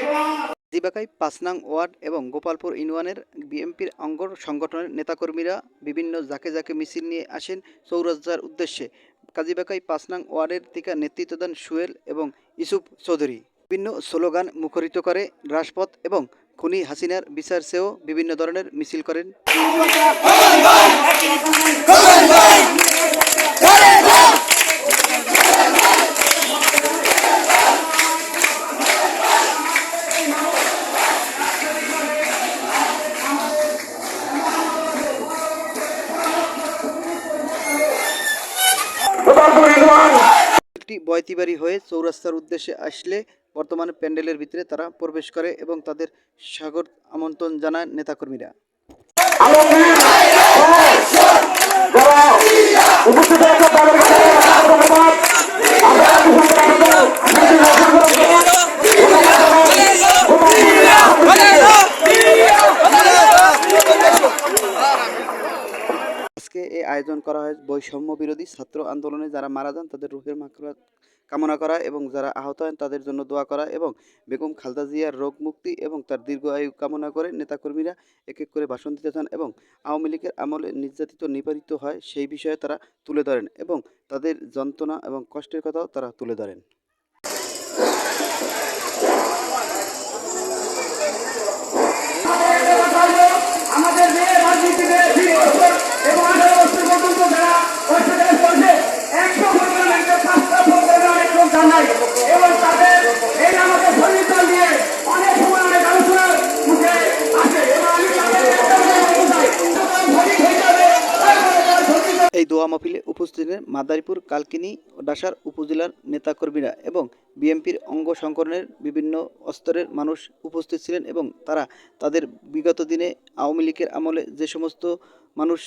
কাজীবাকাই ৫ নং ওয়ার্ড এবং গোপালপুর ইউনিয়নের বিএনপির অঙ্গ সংগঠনের নেতাকর্মীরা বিভিন্ন জাঁকে জাঁকে মিছিল নিয়ে আসেন চৌরাস্তার উদ্দেশ্যে। কাজীবাকাই ৫ নং ওয়ার্ডের থেকে নেতৃত্ব দেন সুহেল এবং ইউসুফ চৌধুরী। বিভিন্ন স্লোগান মুখরিত করে রাজপথ এবং খুনি হাসিনার বিচার চেয়েও বিভিন্ন ধরনের মিছিল করেন। বয়তিবাড়ি হয়ে চৌরাস্তার উদ্দেশ্যে আসলে বর্তমানে প্যান্ডেলের ভিতরে তারা প্রবেশ করে এবং তাদের স্বাগত আমন্ত্রণ জানায় নেতাকর্মীরা। আজকে এই আয়োজন করা হয় বৈষম্য বিরোধী ছাত্র আন্দোলনে যারা মারা যান তাদের রুহের মাগফিরাত কামনা করা এবং যারা আহত হন তাদের জন্য দোয়া করা এবং বেগম খালেদা জিয়ার রোগ মুক্তি এবং তার দীর্ঘ আয়ু কামনা করে নেতাকর্মীরা এক এক করে ভাষণ দিতে চান এবং আওয়ামী লীগের আমলে নির্যাতিত নিপীড়িত হয় সেই বিষয়ে তারা তুলে ধরেন এবং তাদের যন্ত্রণা এবং কষ্টের কথাও তারা তুলে ধরেন। এই দোয়া মাহফিলে উপস্থিত ছিলেন মাদারীপুর, কালকিনি ও ডাসার উপজেলার নেতাকর্মীরা এবং বিএনপির অঙ্গ সংগঠনের বিভিন্ন স্তরের মানুষ উপস্থিত ছিলেন এবং তারা তাদের বিগত দিনে আওয়ামী লীগের আমলে যে সমস্ত মানুষ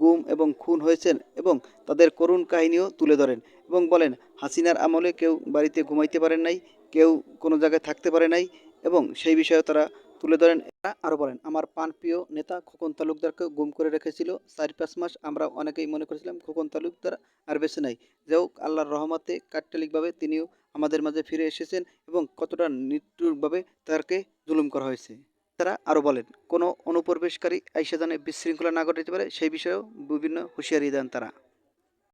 গুম এবং খুন হয়েছেন এবং তাদের করুণ কাহিনীও তুলে ধরেন এবং বলেন হাসিনার আমলে কেউ বাড়িতে ঘুমাইতে পারেন নাই, কেউ কোনো জায়গায় থাকতে পারে নাই এবং সেই বিষয়েও তারা তুলে ধরেন। আরও বলেন, আমার প্রাণপ্রিয় নেতা খোকন তালুকদারকে গুম করে রেখেছিল ৪-৫ মাস। আমরা অনেকেই মনে করেছিলাম খোকন তালুকদার আর বেঁচে নাই। যাই হোক, আল্লাহর রহমতে কাকতালীয়ভাবে তিনিও আমাদের মাঝে ফিরে এসেছেন এবং কতটা নিষ্ঠুরভাবে তাকে জুলুম করা হয়েছে। তারা আরও বলেন, কোনো অনুপ্রবেশকারী আইসা যেন বিশৃঙ্খলা না ঘটাতে পারে সেই বিষয়েও বিভিন্ন হুঁশিয়ারি দেন তারা।